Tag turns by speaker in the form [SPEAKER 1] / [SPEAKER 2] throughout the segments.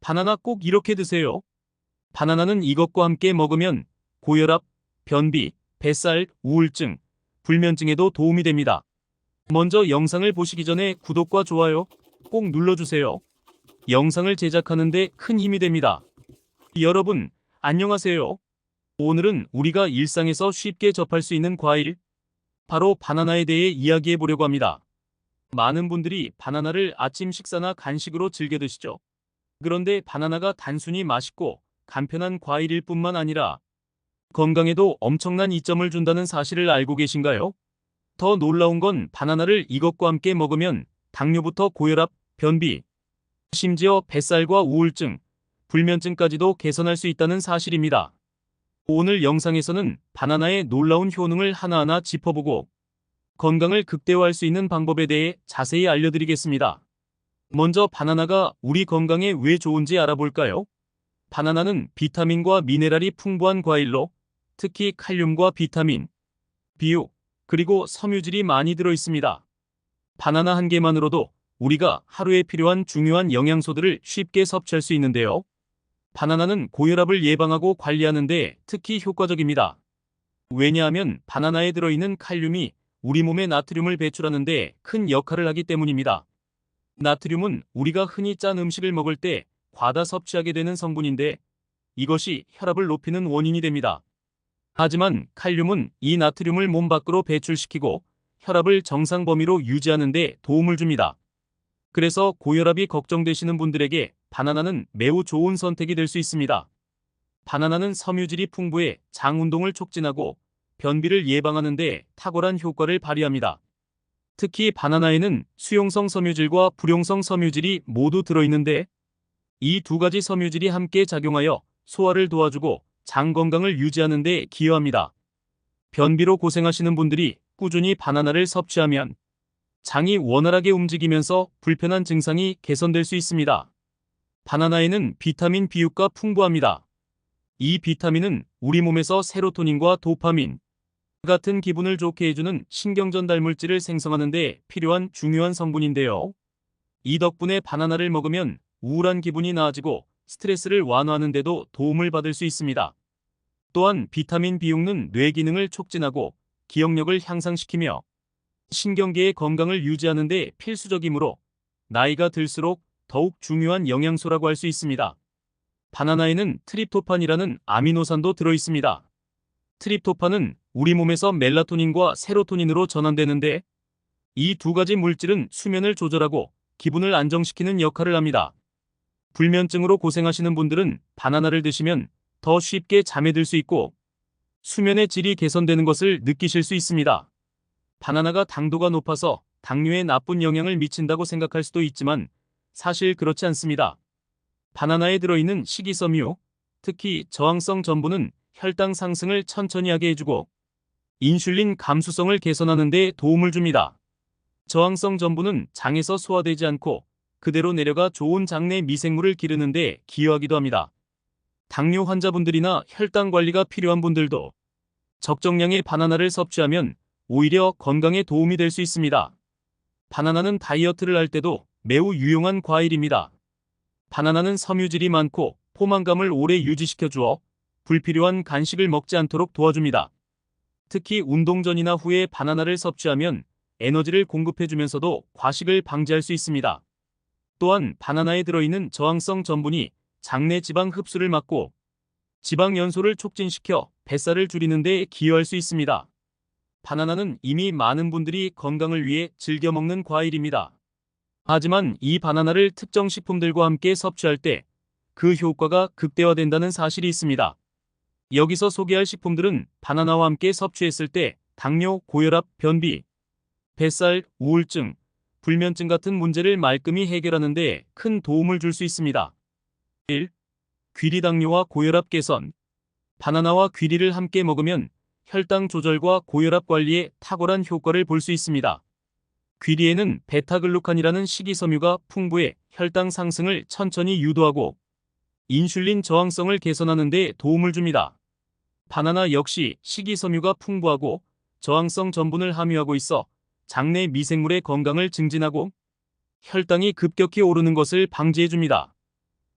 [SPEAKER 1] 바나나 꼭 이렇게 드세요. 바나나는 이것과 함께 먹으면 고혈압, 변비, 뱃살, 우울증, 불면증에도 도움이 됩니다. 먼저 영상을 보시기 전에 구독과 좋아요 꼭 눌러주세요. 영상을 제작하는 데 큰 힘이 됩니다. 여러분, 안녕하세요. 오늘은 우리가 일상에서 쉽게 접할 수 있는 과일, 바로 바나나에 대해 이야기해 보려고 합니다. 많은 분들이 바나나를 아침 식사나 간식으로 즐겨 드시죠. 그런데 바나나가 단순히 맛있고 간편한 과일일 뿐만 아니라 건강에도 엄청난 이점을 준다는 사실을 알고 계신가요? 더 놀라운 건 바나나를 이것과 함께 먹으면 당뇨부터 고혈압, 변비, 심지어 뱃살과 우울증, 불면증까지도 개선할 수 있다는 사실입니다. 오늘 영상에서는 바나나의 놀라운 효능을 하나하나 짚어보고 건강을 극대화할 수 있는 방법에 대해 자세히 알려드리겠습니다. 먼저 바나나가 우리 건강에 왜 좋은지 알아볼까요? 바나나는 비타민과 미네랄이 풍부한 과일로 특히 칼륨과 비타민, 비육, 그리고 섬유질이 많이 들어있습니다. 바나나 한 개만으로도 우리가 하루에 필요한 중요한 영양소들을 쉽게 섭취할 수 있는데요. 바나나는 고혈압을 예방하고 관리하는 데 특히 효과적입니다. 왜냐하면 바나나에 들어있는 칼륨이 우리 몸에 나트륨을 배출하는 데 큰 역할을 하기 때문입니다. 나트륨은 우리가 흔히 짠 음식을 먹을 때 과다 섭취하게 되는 성분인데 이것이 혈압을 높이는 원인이 됩니다. 하지만 칼륨은 이 나트륨을 몸 밖으로 배출시키고 혈압을 정상 범위로 유지하는 데 도움을 줍니다. 그래서 고혈압이 걱정되시는 분들에게 바나나는 매우 좋은 선택이 될 수 있습니다. 바나나는 섬유질이 풍부해 장 운동을 촉진하고 변비를 예방하는 데 탁월한 효과를 발휘합니다. 특히 바나나에는 수용성 섬유질과 불용성 섬유질이 모두 들어있는데 이 두 가지 섬유질이 함께 작용하여 소화를 도와주고 장 건강을 유지하는 데 기여합니다. 변비로 고생하시는 분들이 꾸준히 바나나를 섭취하면 장이 원활하게 움직이면서 불편한 증상이 개선될 수 있습니다. 바나나에는 비타민 B육가 풍부합니다. 이 비타민은 우리 몸에서 세로토닌과 도파민 같은 기분을 좋게 해주는 신경전달 물질을 생성하는 데 필요한 중요한 성분인데요. 이 덕분에 바나나를 먹으면 우울한 기분이 나아지고 스트레스를 완화하는 데도 도움을 받을 수 있습니다. 또한 비타민 B6는 뇌 기능을 촉진하고 기억력을 향상시키며 신경계의 건강을 유지하는 데 필수적이므로 나이가 들수록 더욱 중요한 영양소라고 할 수 있습니다. 바나나에는 트립토판이라는 아미노산도 들어있습니다. 트립토판은 우리 몸에서 멜라토닌과 세로토닌으로 전환되는데 이 두 가지 물질은 수면을 조절하고 기분을 안정시키는 역할을 합니다. 불면증으로 고생하시는 분들은 바나나를 드시면 더 쉽게 잠에 들 수 있고 수면의 질이 개선되는 것을 느끼실 수 있습니다. 바나나가 당도가 높아서 당뇨에 나쁜 영향을 미친다고 생각할 수도 있지만 사실 그렇지 않습니다. 바나나에 들어있는 식이섬유, 특히 저항성 전분은 혈당 상승을 천천히 하게 해주고 인슐린 감수성을 개선하는 데 도움을 줍니다. 저항성 전분은 장에서 소화되지 않고 그대로 내려가 좋은 장내 미생물을 기르는 데 기여하기도 합니다. 당뇨 환자분들이나 혈당 관리가 필요한 분들도 적정량의 바나나를 섭취하면 오히려 건강에 도움이 될 수 있습니다. 바나나는 다이어트를 할 때도 매우 유용한 과일입니다. 바나나는 섬유질이 많고 포만감을 오래 유지시켜 주어 불필요한 간식을 먹지 않도록 도와줍니다. 특히 운동 전이나 후에 바나나를 섭취하면 에너지를 공급해주면서도 과식을 방지할 수 있습니다. 또한 바나나에 들어있는 저항성 전분이 장내 지방 흡수를 막고 지방 연소를 촉진시켜 뱃살을 줄이는 데 기여할 수 있습니다. 바나나는 이미 많은 분들이 건강을 위해 즐겨 먹는 과일입니다. 하지만 이 바나나를 특정 식품들과 함께 섭취할 때 그 효과가 극대화된다는 사실이 있습니다. 여기서 소개할 식품들은 바나나와 함께 섭취했을 때 당뇨, 고혈압, 변비, 뱃살, 우울증, 불면증 같은 문제를 말끔히 해결하는 데 큰 도움을 줄 수 있습니다. 1. 귀리 당뇨와 고혈압 개선. 바나나와 귀리를 함께 먹으면 혈당 조절과 고혈압 관리에 탁월한 효과를 볼 수 있습니다. 귀리에는 베타글루칸이라는 식이섬유가 풍부해 혈당 상승을 천천히 유도하고 인슐린 저항성을 개선하는 데 도움을 줍니다. 바나나 역시 식이섬유가 풍부하고 저항성 전분을 함유하고 있어 장내 미생물의 건강을 증진하고 혈당이 급격히 오르는 것을 방지해줍니다.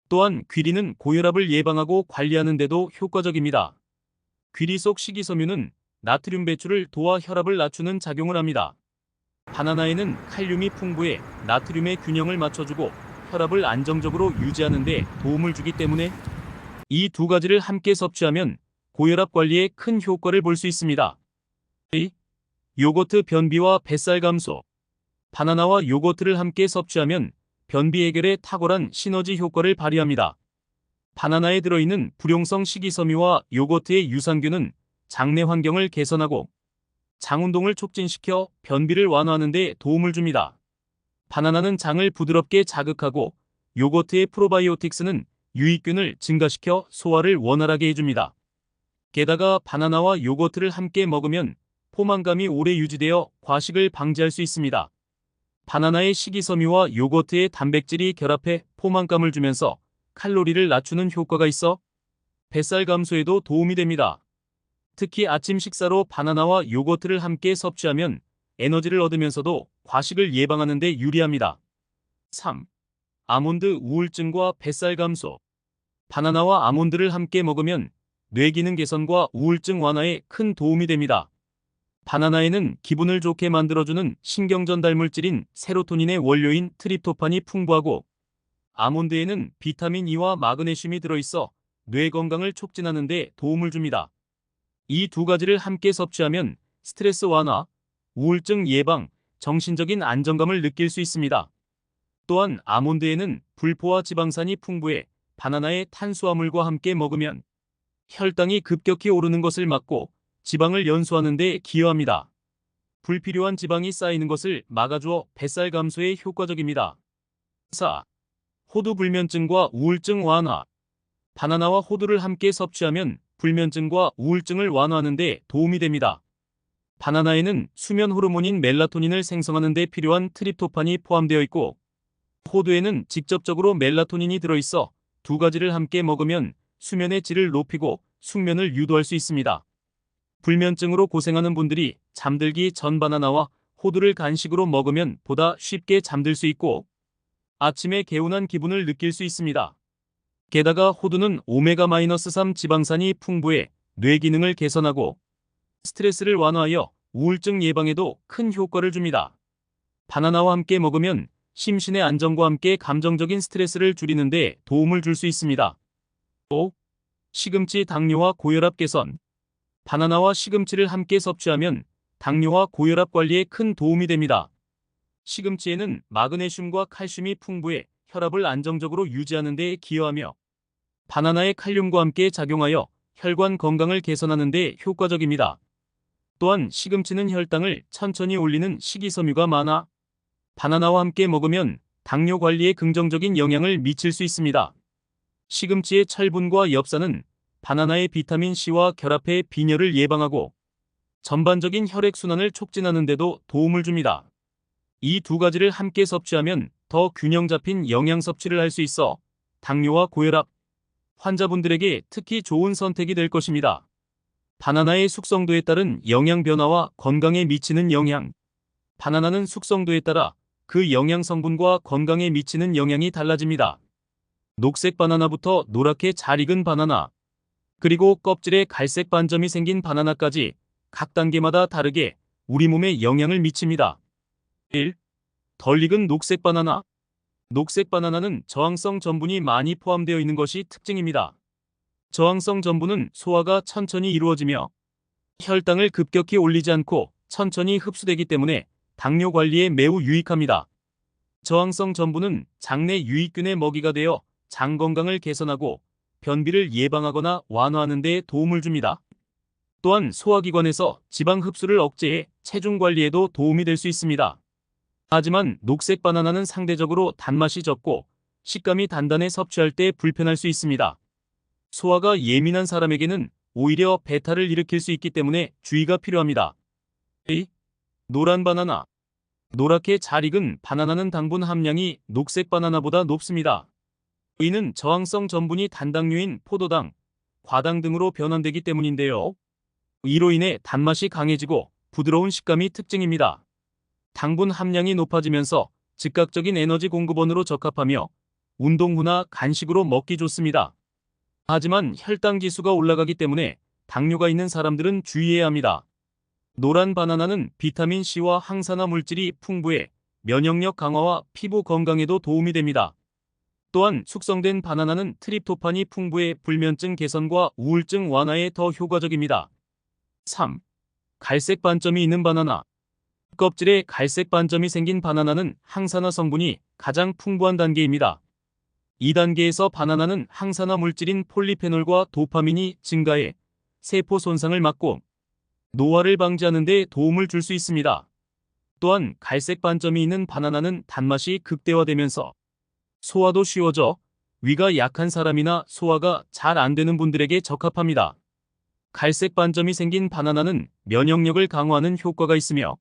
[SPEAKER 1] 또한 귀리는 고혈압을 예방하고 관리하는 데도 효과적입니다. 귀리 속 식이섬유는 나트륨 배출을 도와 혈압을 낮추는 작용을 합니다. 바나나에는 칼륨이 풍부해 나트륨의 균형을 맞춰주고 혈압을 안정적으로 유지하는 데 도움을 주기 때문에 이 두 가지를 함께 섭취하면 고혈압 관리에 큰 효과를 볼 수 있습니다. 요거트 변비와 뱃살 감소. 바나나와 요거트를 함께 섭취하면 변비 해결에 탁월한 시너지 효과를 발휘합니다. 바나나에 들어있는 불용성 식이섬유와 요거트의 유산균은 장내 환경을 개선하고 장 운동을 촉진시켜 변비를 완화하는 데 도움을 줍니다. 바나나는 장을 부드럽게 자극하고 요거트의 프로바이오틱스는 유익균을 증가시켜 소화를 원활하게 해줍니다. 게다가 바나나와 요거트를 함께 먹으면 포만감이 오래 유지되어 과식을 방지할 수 있습니다. 바나나의 식이섬유와 요거트의 단백질이 결합해 포만감을 주면서 칼로리를 낮추는 효과가 있어 뱃살 감소에도 도움이 됩니다. 특히 아침 식사로 바나나와 요거트를 함께 섭취하면 에너지를 얻으면서도 과식을 예방하는 데 유리합니다. 3. 아몬드 우울증과 뱃살 감소. 바나나와 아몬드를 함께 먹으면 뇌 기능 개선과 우울증 완화에 큰 도움이 됩니다. 바나나에는 기분을 좋게 만들어주는 신경 전달 물질인 세로토닌의 원료인 트립토판이 풍부하고 아몬드에는 비타민 E와 마그네슘이 들어있어 뇌 건강을 촉진하는 데 도움을 줍니다. 이 두 가지를 함께 섭취하면 스트레스 완화, 우울증 예방, 정신적인 안정감을 느낄 수 있습니다. 또한 아몬드에는 불포화 지방산이 풍부해 바나나의 탄수화물과 함께 먹으면 혈당이 급격히 오르는 것을 막고 지방을 연소하는 데 기여합니다. 불필요한 지방이 쌓이는 것을 막아주어 뱃살 감소에 효과적입니다. 4. 호두 불면증과 우울증 완화. 바나나와 호두를 함께 섭취하면 불면증과 우울증을 완화하는 데 도움이 됩니다. 바나나에는 수면 호르몬인 멜라토닌을 생성하는 데 필요한 트립토판이 포함되어 있고 호두에는 직접적으로 멜라토닌이 들어있어 두 가지를 함께 먹으면 수면의 질을 높이고 숙면을 유도할 수 있습니다. 불면증으로 고생하는 분들이 잠들기 전 바나나와 호두를 간식으로 먹으면 보다 쉽게 잠들 수 있고 아침에 개운한 기분을 느낄 수 있습니다. 게다가 호두는 오메가-3 지방산이 풍부해 뇌 기능을 개선하고 스트레스를 완화하여 우울증 예방에도 큰 효과를 줍니다. 바나나와 함께 먹으면 심신의 안정과 함께 감정적인 스트레스를 줄이는 데 도움을 줄 수 있습니다. 5. 시금치 당뇨와 고혈압 개선. 바나나와 시금치를 함께 섭취하면 당뇨와 고혈압 관리에 큰 도움이 됩니다. 시금치에는 마그네슘과 칼슘이 풍부해 혈압을 안정적으로 유지하는 데 기여하며 바나나의 칼륨과 함께 작용하여 혈관 건강을 개선하는 데 효과적입니다. 또한 시금치는 혈당을 천천히 올리는 식이섬유가 많아 바나나와 함께 먹으면 당뇨 관리에 긍정적인 영향을 미칠 수 있습니다. 시금치의 철분과 엽산은 바나나의 비타민 C와 결합해 빈혈을 예방하고 전반적인 혈액순환을 촉진하는 데도 도움을 줍니다. 이 두 가지를 함께 섭취하면 더 균형 잡힌 영양 섭취를 할 수 있어 당뇨와 고혈압 환자분들에게 특히 좋은 선택이 될 것입니다. 바나나의 숙성도에 따른 영양 변화와 건강에 미치는 영향. 바나나는 숙성도에 따라 그 영양 성분과 건강에 미치는 영향이 달라집니다. 녹색 바나나부터 노랗게 잘 익은 바나나, 그리고 껍질에 갈색 반점이 생긴 바나나까지 각 단계마다 다르게 우리 몸에 영향을 미칩니다. 1. 덜 익은 녹색 바나나. 녹색 바나나는 저항성 전분이 많이 포함되어 있는 것이 특징입니다. 저항성 전분은 소화가 천천히 이루어지며 혈당을 급격히 올리지 않고 천천히 흡수되기 때문에 당뇨 관리에 매우 유익합니다. 저항성 전분은 장내 유익균의 먹이가 되어 장 건강을 개선하고 변비를 예방하거나 완화하는 데 도움을 줍니다. 또한 소화기관에서 지방 흡수를 억제해 체중 관리에도 도움이 될 수 있습니다. 하지만 녹색 바나나는 상대적으로 단맛이 적고 식감이 단단해 섭취할 때 불편할 수 있습니다. 소화가 예민한 사람에게는 오히려 배탈을 일으킬 수 있기 때문에 주의가 필요합니다. 2. 노란 바나나. 노랗게 잘 익은 바나나는 당분 함량이 녹색 바나나보다 높습니다. 이는 저항성 전분이 단당류인 포도당, 과당 등으로 변환되기 때문인데요. 이로 인해 단맛이 강해지고 부드러운 식감이 특징입니다. 당분 함량이 높아지면서 즉각적인 에너지 공급원으로 적합하며 운동 후나 간식으로 먹기 좋습니다. 하지만 혈당 지수가 올라가기 때문에 당뇨가 있는 사람들은 주의해야 합니다. 노란 바나나는 비타민 C와 항산화 물질이 풍부해 면역력 강화와 피부 건강에도 도움이 됩니다. 또한 숙성된 바나나는 트립토판이 풍부해 불면증 개선과 우울증 완화에 더 효과적입니다. 3. 갈색 반점이 있는 바나나. 껍질에 갈색 반점이 생긴 바나나는 항산화 성분이 가장 풍부한 단계입니다. 이 단계에서 바나나는 항산화 물질인 폴리페놀과 도파민이 증가해 세포 손상을 막고 노화를 방지하는 데 도움을 줄 수 있습니다. 또한 갈색 반점이 있는 바나나는 단맛이 극대화되면서 소화도 쉬워져 위가 약한 사람이나 소화가 잘 안 되는 분들에게 적합합니다. 갈색 반점이 생긴 바나나는 면역력을 강화하는 효과가 있으며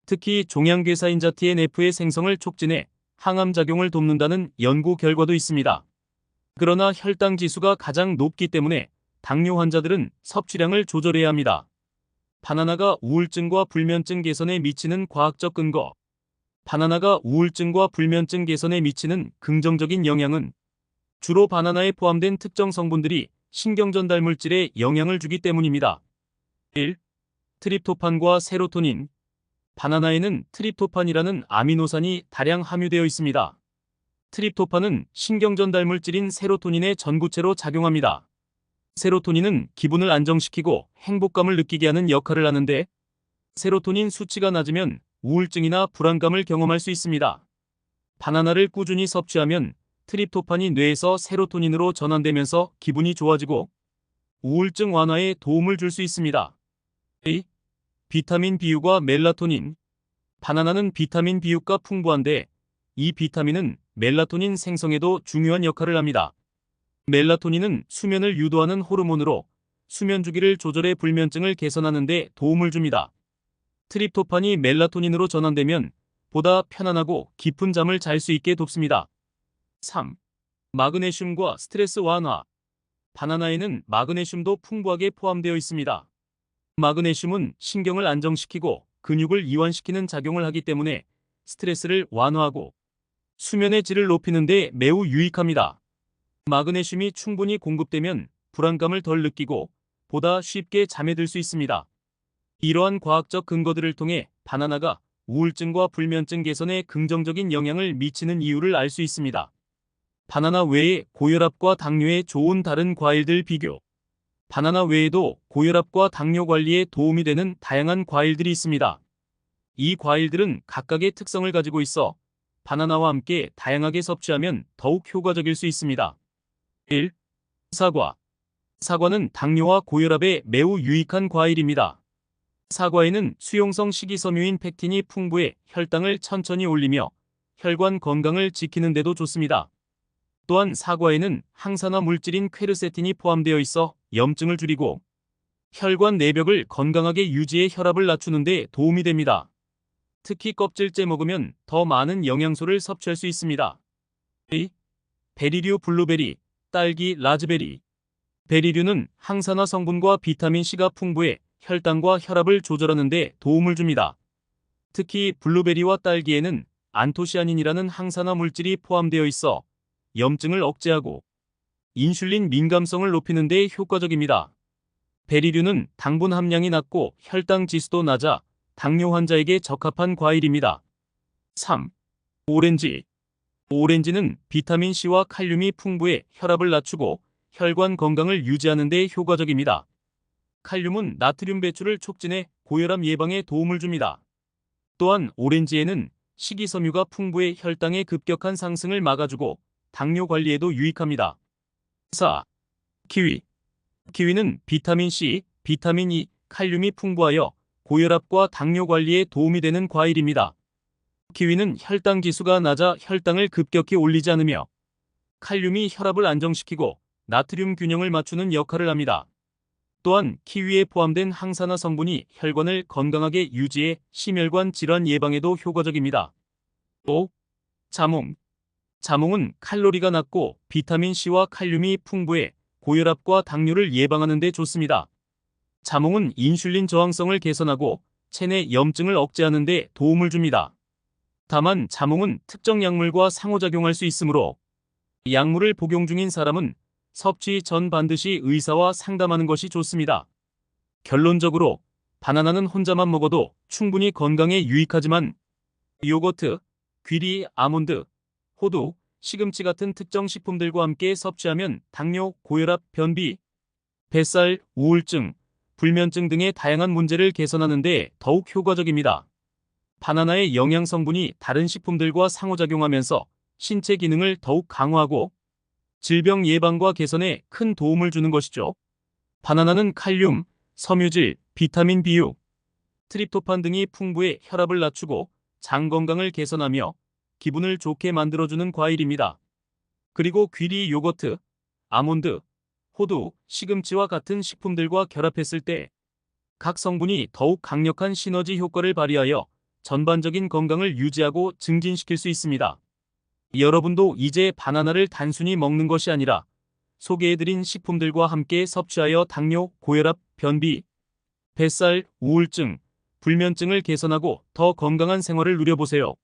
[SPEAKER 1] 특히 종양괴사인자 TNF의 생성을 촉진해 항암작용을 돕는다는 연구 결과도 있습니다. 그러나 혈당 지수가 가장 높기 때문에 당뇨 환자들은 섭취량을 조절해야 합니다. 바나나가 우울증과 불면증 개선에 미치는 과학적 근거. 바나나가 우울증과 불면증 개선에 미치는 긍정적인 영향은 주로 바나나에 포함된 특정 성분들이 신경전달 물질에 영향을 주기 때문입니다. 1. 트립토판과 세로토닌. 바나나에는 트립토판이라는 아미노산이 다량 함유되어 있습니다. 트립토판은 신경전달 물질인 세로토닌의 전구체로 작용합니다. 세로토닌은 기분을 안정시키고 행복감을 느끼게 하는 역할을 하는데 세로토닌 수치가 낮으면 우울증이나 불안감을 경험할 수 있습니다. 바나나를 꾸준히 섭취하면 트립토판이 뇌에서 세로토닌으로 전환되면서 기분이 좋아지고 우울증 완화에 도움을 줄 수 있습니다. 2. 비타민 B육과 멜라토닌. 바나나는 비타민 B육과 풍부한데 이 비타민은 멜라토닌 생성에도 중요한 역할을 합니다. 멜라토닌은 수면을 유도하는 호르몬으로 수면 주기를 조절해 불면증을 개선하는 데 도움을 줍니다. 트립토판이 멜라토닌으로 전환되면 보다 편안하고 깊은 잠을 잘 수 있게 돕습니다. 3. 마그네슘과 스트레스 완화. 바나나에는 마그네슘도 풍부하게 포함되어 있습니다. 마그네슘은 신경을 안정시키고 근육을 이완시키는 작용을 하기 때문에 스트레스를 완화하고 수면의 질을 높이는 데 매우 유익합니다. 마그네슘이 충분히 공급되면 불안감을 덜 느끼고 보다 쉽게 잠에 들 수 있습니다. 이러한 과학적 근거들을 통해 바나나가 우울증과 불면증 개선에 긍정적인 영향을 미치는 이유를 알 수 있습니다. 바나나 외에 고혈압과 당뇨에 좋은 다른 과일들 비교. 바나나 외에도 고혈압과 당뇨 관리에 도움이 되는 다양한 과일들이 있습니다. 이 과일들은 각각의 특성을 가지고 있어 바나나와 함께 다양하게 섭취하면 더욱 효과적일 수 있습니다. 1. 사과. 사과는 당뇨와 고혈압에 매우 유익한 과일입니다. 사과에는 수용성 식이섬유인 펙틴이 풍부해 혈당을 천천히 올리며 혈관 건강을 지키는 데도 좋습니다. 또한 사과에는 항산화 물질인 퀘르세틴이 포함되어 있어 염증을 줄이고 혈관 내벽을 건강하게 유지해 혈압을 낮추는 데 도움이 됩니다. 특히 껍질째 먹으면 더 많은 영양소를 섭취할 수 있습니다. 2. 베리류 블루베리, 딸기, 라즈베리. 베리류는 항산화 성분과 비타민 C가 풍부해 혈당과 혈압을 조절하는 데 도움을 줍니다. 특히 블루베리와 딸기에는 안토시아닌이라는 항산화 물질이 포함되어 있어 염증을 억제하고 인슐린 민감성을 높이는 데 효과적입니다. 베리류는 당분 함량이 낮고 혈당 지수도 낮아 당뇨 환자에게 적합한 과일입니다. 3. 오렌지. 오렌지는 비타민 C와 칼륨이 풍부해 혈압을 낮추고 혈관 건강을 유지하는 데 효과적입니다. 칼륨은 나트륨 배출을 촉진해 고혈압 예방에 도움을 줍니다. 또한 오렌지에는 식이섬유가 풍부해 혈당의 급격한 상승을 막아주고 당뇨 관리에도 유익합니다. 4. 키위. 키위는 비타민 C, 비타민 E, 칼륨이 풍부하여 고혈압과 당뇨 관리에 도움이 되는 과일입니다. 키위는 혈당 지수가 낮아 혈당을 급격히 올리지 않으며 칼륨이 혈압을 안정시키고 나트륨 균형을 맞추는 역할을 합니다. 또한 키위에 포함된 항산화 성분이 혈관을 건강하게 유지해 심혈관 질환 예방에도 효과적입니다. 5. 자몽. 자몽은 칼로리가 낮고 비타민 C와 칼륨이 풍부해 고혈압과 당뇨를 예방하는 데 좋습니다. 자몽은 인슐린 저항성을 개선하고 체내 염증을 억제하는 데 도움을 줍니다. 다만 자몽은 특정 약물과 상호작용할 수 있으므로 약물을 복용 중인 사람은 섭취 전 반드시 의사와 상담하는 것이 좋습니다. 결론적으로 바나나는 혼자만 먹어도 충분히 건강에 유익하지만 요거트, 귀리, 아몬드, 호두, 시금치 같은 특정 식품들과 함께 섭취하면 당뇨, 고혈압, 변비, 뱃살, 우울증, 불면증 등의 다양한 문제를 개선하는 데 더욱 효과적입니다. 바나나의 영양 성분이 다른 식품들과 상호작용하면서 신체 기능을 더욱 강화하고 질병 예방과 개선에 큰 도움을 주는 것이죠. 바나나는 칼륨, 섬유질, 비타민 B6, 트립토판 등이 풍부해 혈압을 낮추고 장 건강을 개선하며 기분을 좋게 만들어주는 과일입니다. 그리고 귀리 요거트, 아몬드, 호두, 시금치와 같은 식품들과 결합했을 때 각 성분이 더욱 강력한 시너지 효과를 발휘하여 전반적인 건강을 유지하고 증진시킬 수 있습니다. 여러분도 이제 바나나를 단순히 먹는 것이 아니라 소개해드린 식품들과 함께 섭취하여 당뇨, 고혈압, 변비, 뱃살, 우울증, 불면증을 개선하고 더 건강한 생활을 누려보세요.